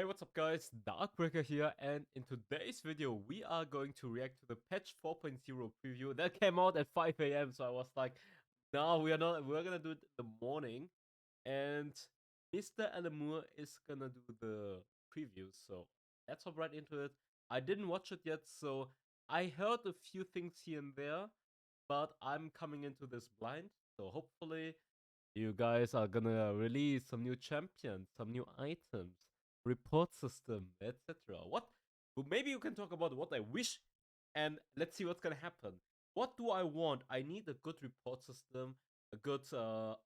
Hey, what's up guys, Darkbreaker here, and in today's video we are going to react to the patch 4.0 preview that came out at 5 AM, so I was like, no, we're gonna do it in the morning, and Mr. Alamur is gonna do the preview, so let's hop right into it. I didn't watch it yet, so I heard a few things here and there, but I'm coming into this blind, so hopefully you guys are gonna release some new champions, some new items, report system, etc. What? Well, maybe you can talk about what I wish, and let's see what's gonna happen. What do I want? I need a good report system, a good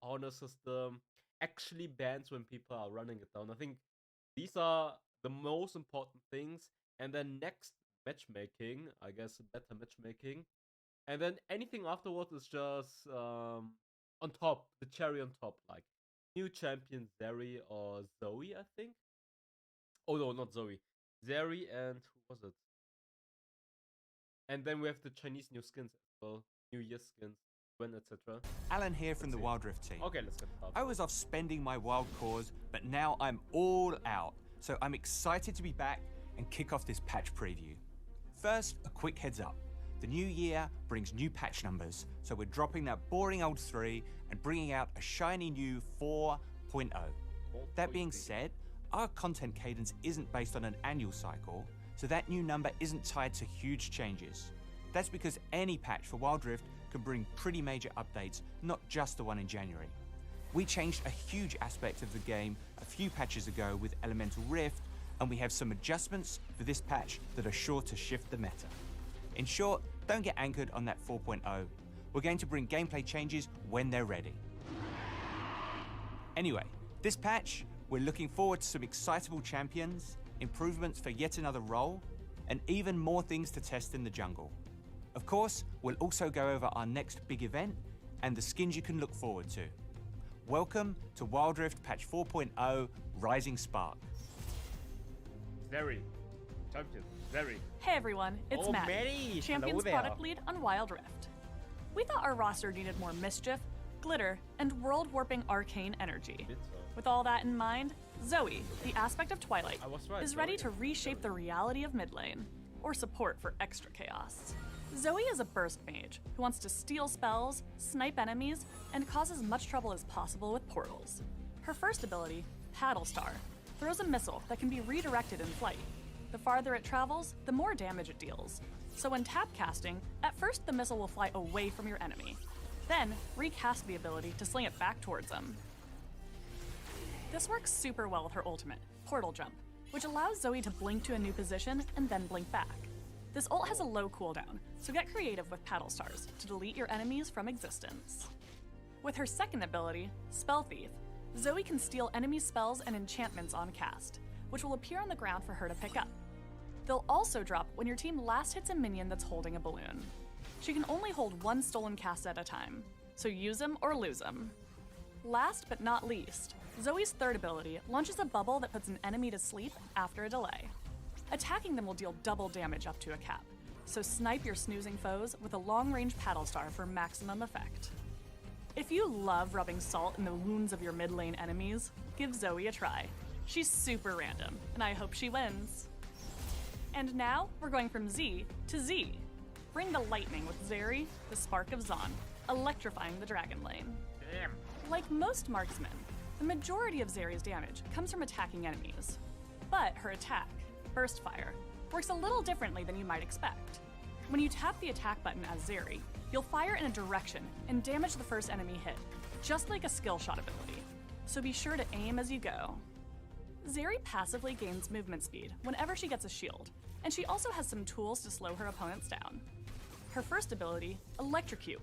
honor system, actually bans when people are running it down. I think these are the most important things. And then next, matchmaking, I guess better matchmaking. And then anything afterwards is just on top, the cherry on top, like new champion Zeri or Zoe, I think. Oh no, not Zoe. Zeri and who was it? And then we have the Chinese new skins as well, New Year skins, etc. Alan here from the wildrift team. Okay, let's get started. I was off spending my wild cause, but now I'm all out. So I'm excited to be back and kick off this patch preview. First, a quick heads up. The new year brings new patch numbers, so we're dropping that boring old 3 and bringing out a shiny new 4.0. That being said, our content cadence isn't based on an annual cycle, so that new number isn't tied to huge changes. That's because any patch for wildrift can bring pretty major updates, not just the one in January. We changed a huge aspect of the game a few patches ago with Elemental Rift, and we have some adjustments for this patch that are sure to shift the meta. In short, don't get anchored on that 4.0. We're going to bring gameplay changes when they're ready. Anyway, this patch, we're looking forward to some excitable champions, improvements for yet another role, and even more things to test in the jungle. Of course, we'll also go over our next big event and the skins you can look forward to. Welcome to Wildrift Patch 4.0 Rising Spark. Zeri, champion, Zeri. Hey everyone, it's Maddie, Champions Product Lead on Wildrift. We thought our roster needed more mischief, glitter, and world-warping arcane energy. With all that in mind, Zoe, the aspect of Twilight, is ready to reshape the reality of mid lane, or support for extra chaos. Zoe is a burst mage who wants to steal spells, snipe enemies, and cause as much trouble as possible with portals. Her first ability, Paddle Star, throws a missile that can be redirected in flight. The farther it travels, the more damage it deals. So when tap casting, at first the missile will fly away from your enemy. Then, recast the ability to sling it back towards them. This works super well with her ultimate, Portal Jump, which allows Zoe to blink to a new position and then blink back. This ult has a low cooldown, so get creative with Paddle Stars to delete your enemies from existence. With her second ability, Spell Thief, Zoe can steal enemy spells and enchantments on cast, which will appear on the ground for her to pick up. They'll also drop when your team last hits a minion that's holding a balloon. She can only hold one stolen cast at a time, so use them or lose them. Last but not least, Zoe's third ability launches a bubble that puts an enemy to sleep after a delay. Attacking them will deal double damage up to a cap, so snipe your snoozing foes with a long-range Paddle Star for maximum effect. If you love rubbing salt in the wounds of your mid-lane enemies, give Zoe a try. She's super random, and I hope she wins. And now, we're going from Z to Z. Bring the lightning with Zeri, the Spark of Zon, electrifying the dragon lane. Damn. Like most marksmen, the majority of Zeri's damage comes from attacking enemies. But her attack, Burst Fire, works a little differently than you might expect. When you tap the attack button as Zeri, you'll fire in a direction and damage the first enemy hit, just like a skill shot ability. So be sure to aim as you go. Zeri passively gains movement speed whenever she gets a shield, and she also has some tools to slow her opponents down. Her first ability, Electrocute,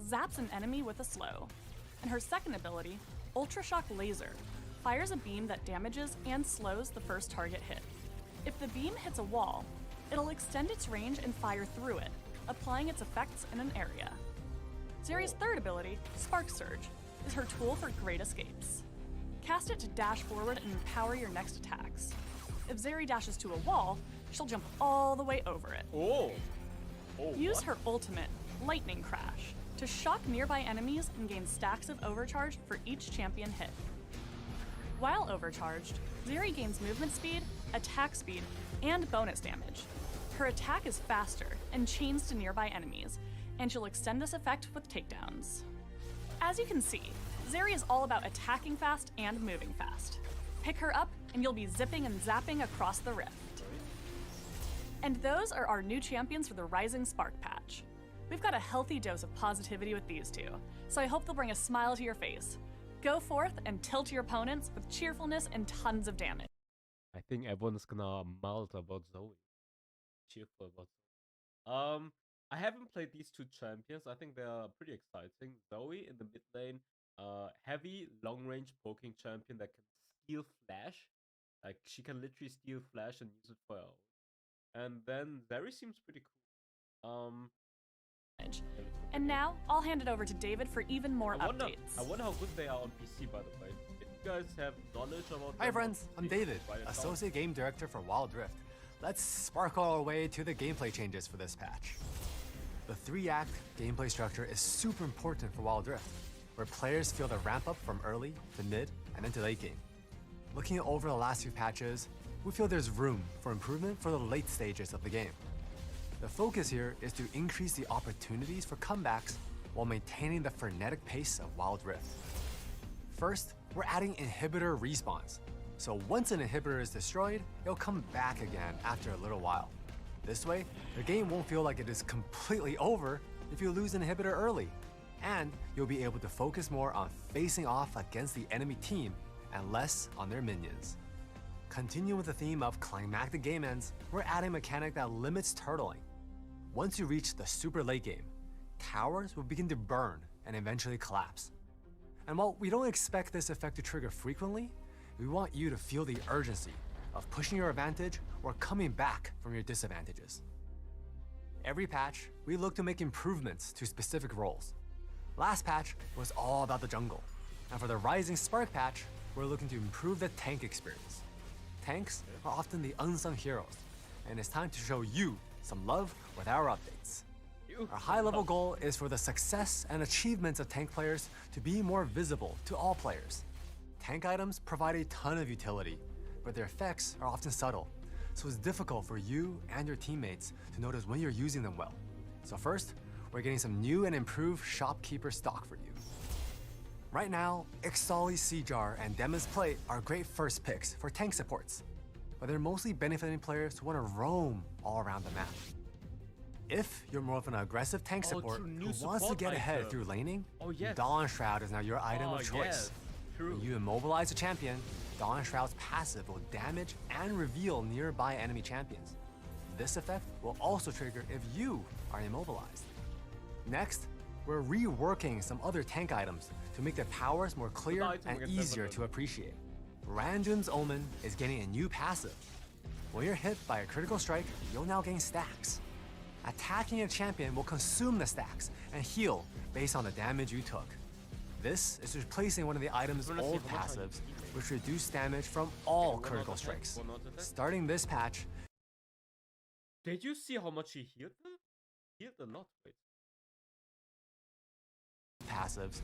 zaps an enemy with a slow. And her second ability, Ultra Shock Laser, fires a beam that damages and slows the first target hit. If the beam hits a wall, it'll extend its range and fire through it, applying its effects in an area. Zeri's third ability, Spark Surge, is her tool for great escapes. Cast it to dash forward and empower your next attacks. If Zeri dashes to a wall, she'll jump all the way over it. Use her ultimate, Lightning Crash, to shock nearby enemies and gain stacks of overcharge for each champion hit. While overcharged, Zeri gains movement speed, attack speed, and bonus damage. Her attack is faster and chains to nearby enemies, and she'll extend this effect with takedowns. As you can see, Zeri is all about attacking fast and moving fast. Pick her up and you'll be zipping and zapping across the rift. And those are our new champions for the Rising Spark patch. We've got a healthy dose of positivity with these two, so I hope they'll bring a smile to your face. Go forth and tilt your opponents with cheerfulness and tons of damage. I think everyone's gonna melt about Zoe. Cheerful about Zoe. I haven't played these two champions. I think they're pretty exciting. Zoe in the mid lane, heavy long range poking champion that can steal flash. Like she can literally steal flash and use it for her own. And then Zeri seems pretty cool. And now I'll hand it over to David for even more updates. I wonder how good they are on PC, by the way. If you guys have knowledge about. Hi friends, I'm David, Associate Game Director for wildrift. Let's sparkle our way to the gameplay changes for this patch. The 3-act gameplay structure is super important for wildrift, where players feel the ramp up from early to mid and then to late game. Looking over the last few patches, we feel there's room for improvement for the late stages of the game. The focus here is to increase the opportunities for comebacks while maintaining the frenetic pace of wildrift. First, we're adding inhibitor respawns. So once an inhibitor is destroyed, it'll come back again after a little while. This way, the game won't feel like it is completely over if you lose an inhibitor early, and you'll be able to focus more on facing off against the enemy team and less on their minions. Continuing with the theme of climactic game ends, we're adding a mechanic that limits turtling. Once you reach the super late game, towers will begin to burn and eventually collapse. And while we don't expect this effect to trigger frequently, we want you to feel the urgency of pushing your advantage or coming back from your disadvantages. Every patch, we look to make improvements to specific roles. Last patch was all about the jungle, and for the Rising Spark patch, we're looking to improve the tank experience. Tanks are often the unsung heroes, and it's time to show you some love with our updates. Our high-level goal is for the success and achievements of tank players to be more visible to all players. Tank items provide a ton of utility, but their effects are often subtle, so it's difficult for you and your teammates to notice when you're using them well. So first, we're getting some new and improved Shopkeeper stock for you. Right now, Ixali's Seajar and Demon's Plate are great first picks for tank supports, but they're mostly benefiting players who want to roam all around the map. If you're more of an aggressive tank support who wants to get ahead through laning, Dawnshroud is now your item of choice. When you immobilize a champion, Dawnshroud's passive will damage and reveal nearby enemy champions. This effect will also trigger if you are immobilized. Next, we're reworking some other tank items to make their powers more clear and easier to appreciate. Randuin's Omen is getting a new passive. When you're hit by a critical strike, you'll now gain stacks. Attacking a champion will consume the stacks and heal based on the damage you took. This is replacing one of the item's old passives, which reduce damage from all critical strikes. Starting this patch, did you see how much he healed them? Healed a lot, wait. Passives,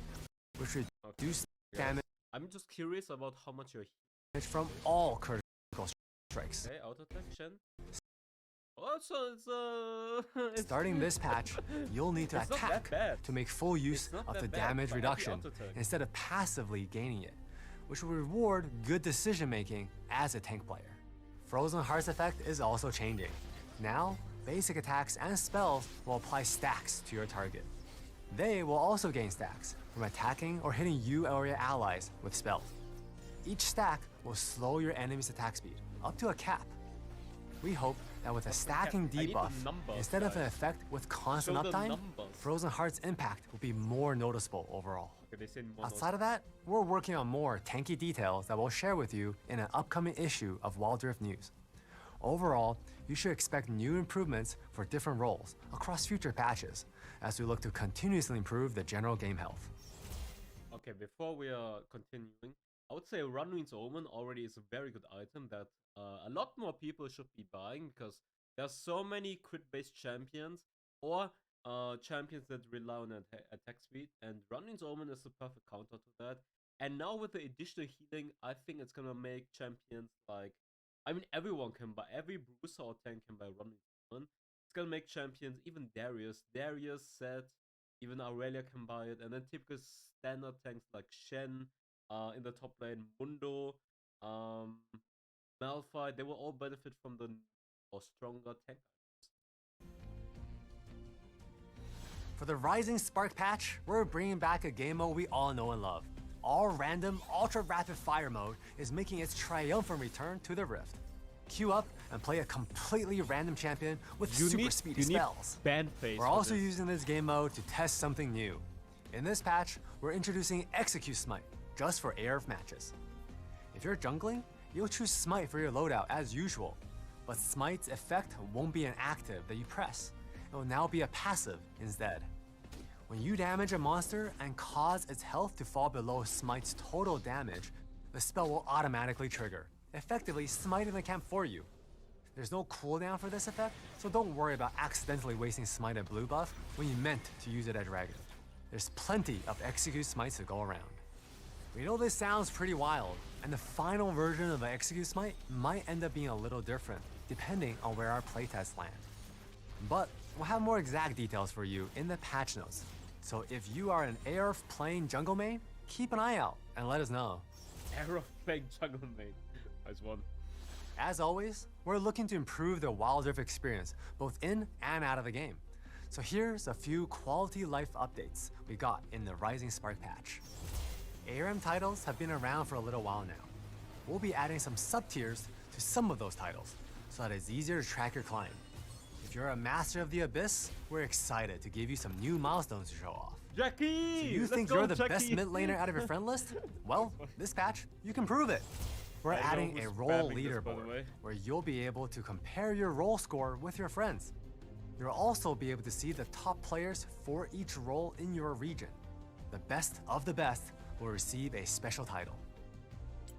which reduce damage. I'm just curious about how much you're from all critical strikes. Okay, auto attack, Shen. Also, it's starting this patch, you'll need to attack to make full use of the damage reduction instead of passively gaining it, which will reward good decision making as a tank player. Frozen Heart's effect is also changing. Now, basic attacks and spells will apply stacks to your target. They will also gain stacks from attacking or hitting you or your allies with spells. Each stack will slow your enemy's attack speed up to a cap. We hope that with a stacking debuff, instead of an effect with constant uptime, Frozen Heart's impact will be more noticeable overall. Outside of that, we're working on more tanky details that we'll share with you in an upcoming issue of wildrift News. Overall, you should expect new improvements for different roles across future patches, as we look to continuously improve the general game health. Okay, before we are continuing, I would say Randuin's Omen already is a very good item that a lot more people should be buying, because there's so many crit-based champions or champions that rely on attack speed, and Randuin's Omen is the perfect counter to that. And now with the additional healing, I think it's gonna make champions like, I mean, everyone can buy, every bruiser or tank can buy running. It's gonna make champions, even Darius, Zed, even Aurelia can buy it, and then typical standard tanks like Shen, in the top lane, Mundo, Malphite, they will all benefit from the or stronger tank. For the Rising Spark patch, we're bringing back a game mode we all know and love. All random, ultra rapid fire mode is making its triumphant return to the Rift. Queue up and play a completely random champion with super speedy spells. We're also using this game mode to test something new. In this patch, we're introducing Execute Smite, just for ARF matches. If you're jungling, you'll choose Smite for your loadout as usual, but Smite's effect won't be an active that you press. It will now be a passive instead. When you damage a monster and cause its health to fall below Smite's total damage, the spell will automatically trigger, effectively smiting the camp for you. There's no cooldown for this effect, so don't worry about accidentally wasting Smite and blue buff when you meant to use it at Dragon. There's plenty of Execute Smites to go around. We know this sounds pretty wild, and the final version of the Execute Smite might end up being a little different, depending on where our playtests land. But we'll have more exact details for you in the patch notes. So if you are an ARF playing jungle main, keep an eye out and let us know. ARF playing jungle main. Nice one. As always, we're looking to improve the wildrift experience, both in and out of the game. So here's a few quality life updates we got in the Rising Spark patch. ARM titles have been around for a little while now. We'll be adding some sub-tiers to some of those titles, so that it's easier to track your climb. If you're a master of the Abyss, we're excited to give you some new milestones to show off. Jackie! So you think you're the best mid laner out of your friend list? Well, this patch, you can prove it. We're adding a role leaderboard where you'll be able to compare your role score with your friends. You'll also be able to see the top players for each role in your region. The best of the best will receive a special title.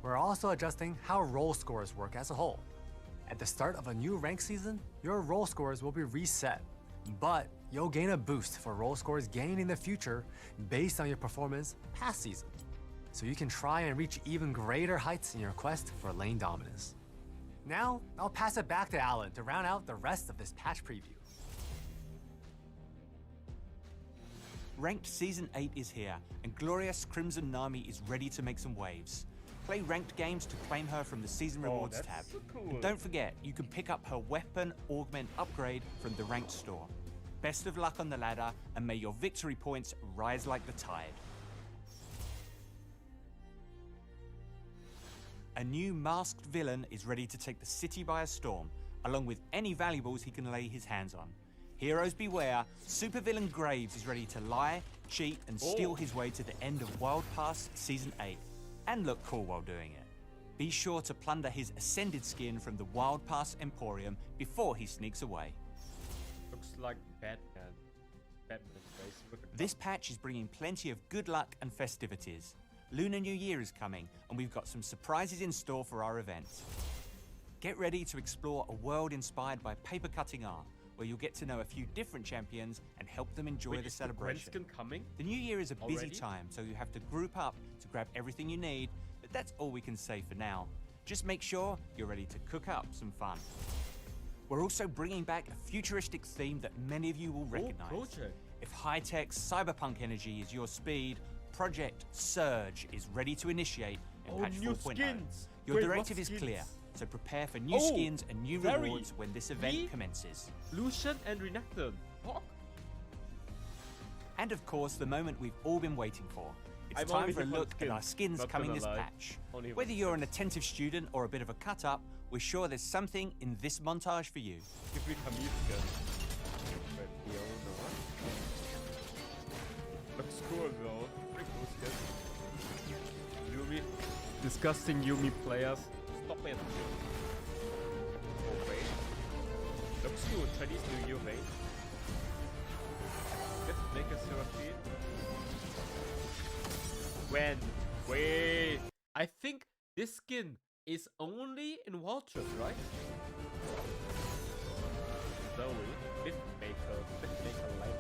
We're also adjusting how role scores work as a whole. At the start of a new rank season, your role scores will be reset, but you'll gain a boost for role scores gained in the future based on your performance past season. So you can try and reach even greater heights in your quest for lane dominance. Now, I'll pass it back to Alan to round out the rest of this patch preview. Ranked Season 8 is here, and glorious Crimson Nami is ready to make some waves. Play ranked games to claim her from the Season Rewards tab. So cool. And don't forget, you can pick up her Weapon Augment upgrade from the Ranked store. Best of luck on the ladder, and may your victory points rise like the tide. A new masked villain is ready to take the city by a storm, along with any valuables he can lay his hands on. Heroes beware, supervillain Graves is ready to lie, cheat, and steal his way to the end of Wild Pass Season 8, and look cool while doing it. Be sure to plunder his Ascended skin from the Wild Pass Emporium before he sneaks away. Looks like Batman. Batman's face with the This patch is bringing plenty of good luck and festivities. Lunar New Year is coming, and we've got some surprises in store for our event. Get ready to explore a world inspired by paper cutting art, where you'll get to know a few different champions and help them enjoy the celebration. Skin coming? The new year is a busy Already? time, so you have to group up to grab everything you need, but that's all we can say for now. Just make sure you're ready to cook up some fun. We're also bringing back a futuristic theme that many of you will recognize. Project. If high-tech cyberpunk energy is your speed, Project Surge is ready to initiate in patch new 4.0. skins. Your Wait, directive what is skins? clear, so prepare for new skins and new Zeri, rewards when this event me, commences. Lucian and Renekton. Hawk? And of course, the moment we've all been waiting for. It's I'm time only for a here for look at our skins not coming gonna this lie. patch. Only here Whether for you're an skins. attentive student or a bit of a cut-up, we're sure there's something in this montage for you. Give me Camille skin. Wait, Fiona. Looks cool though. Pretty cool skin. Yumi. Disgusting Yumi players. Stop it. Oh, wait. Looks cool. Chinese New Year, mate. Mythmaker Skins. When? Wait. I think this skin is only in wildrift, right? Zeri. Mythmaker light.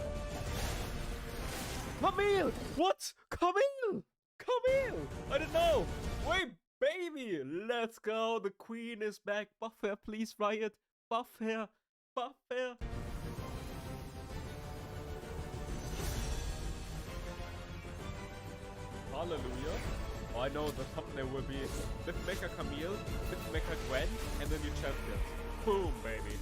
Camille! What? Camille! Camille! I don't know! Wait, baby! Let's go! The queen is back! Buff her, please, Riot! Buff her! Buff her! Hallelujah! Oh, I know the thumbnail will be Mythmaker Camille, Mythmaker Gwen, and then you champions. Boom, baby!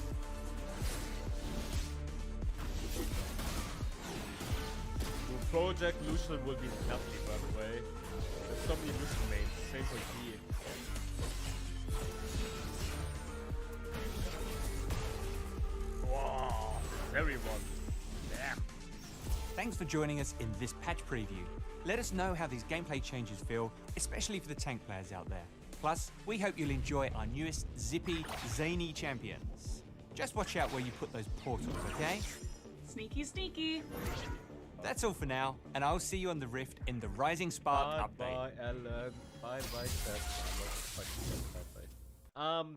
Project Lucian will be lovely, by the way. There's so many Lucian mains, same for G. Wow, everyone. Damn. Thanks for joining us in this patch preview. Let us know how these gameplay changes feel, especially for the tank players out there. Plus, we hope you'll enjoy our newest zippy, zany champions. Just watch out where you put those portals, okay? Sneaky, sneaky. That's all for now, and I'll see you on the Rift in the Rising Spark update. Bye, Ellen. Bye,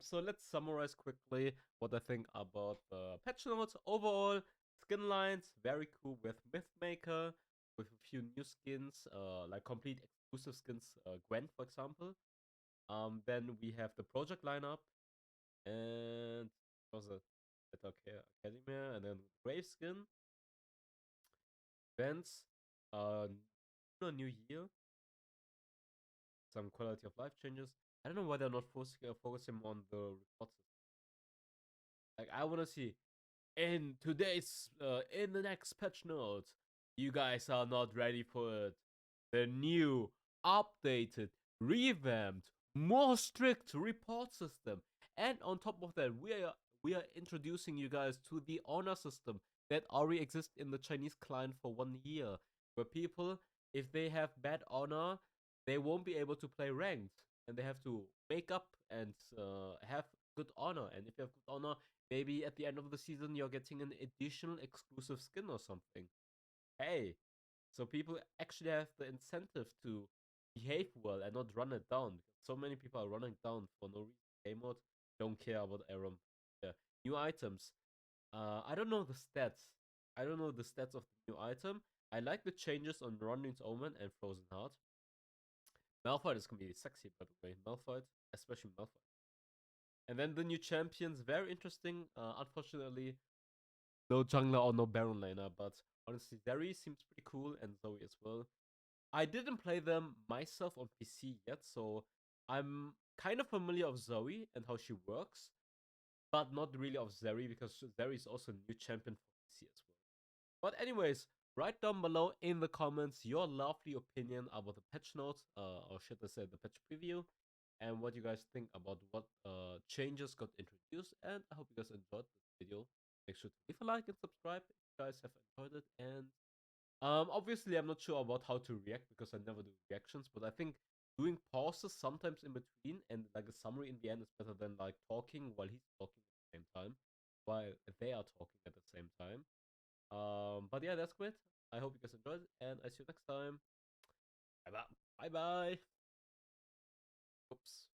so let's summarize quickly what I think about the patch notes. Overall, skin lines very cool with Mythmaker, with a few new skins, like complete exclusive skins, Gwen, for example. Then we have the project lineup, and what was it? Academia, and then Grave skin. Events, Lunar New Year, some quality of life changes. I don't know why they're not focusing on the report system. Like, I want to see in the next patch notes, you guys are not ready for it. The new, updated, revamped, more strict report system, and on top of that, we are introducing you guys to the honor system that already exists in the Chinese client for 1 year, where people, if they have bad honor, they won't be able to play ranked, and they have to make up and have good honor. And if you have good honor, maybe at the end of the season you're getting an additional exclusive skin or something. Hey, so people actually have the incentive to behave well and not run it down. So many people are running down for no reason. Game mode, don't care about Aram. Yeah. New items. I don't know the stats. I don't know the stats of the new item. I like the changes on Rondin's Omen and Frozen Heart. Malphite is gonna be sexy, by the way. Malphite, especially Malphite. And then the new champions, very interesting. Unfortunately, no jungler or no Baron laner, but honestly, Zeri seems pretty cool, and Zoe as well. I didn't play them myself on PC yet, so I'm kind of familiar of Zoe and how she works, but not really of Zeri, because Zeri is also a new champion for PC as well. But anyways, write down below in the comments your lovely opinion about the patch notes, or should I say the patch preview, and what you guys think about what changes got introduced. And I hope you guys enjoyed this video. Make sure to leave a like and subscribe if you guys have enjoyed it. And obviously I'm not sure about how to react, because I never do reactions, but I think doing pauses sometimes in between and like a summary in the end is better than like talking while he's talking at the same time, while they are talking at the same time. But yeah, that's great. I hope you guys enjoyed, and I see you next time. Bye bye. Bye bye. Oops.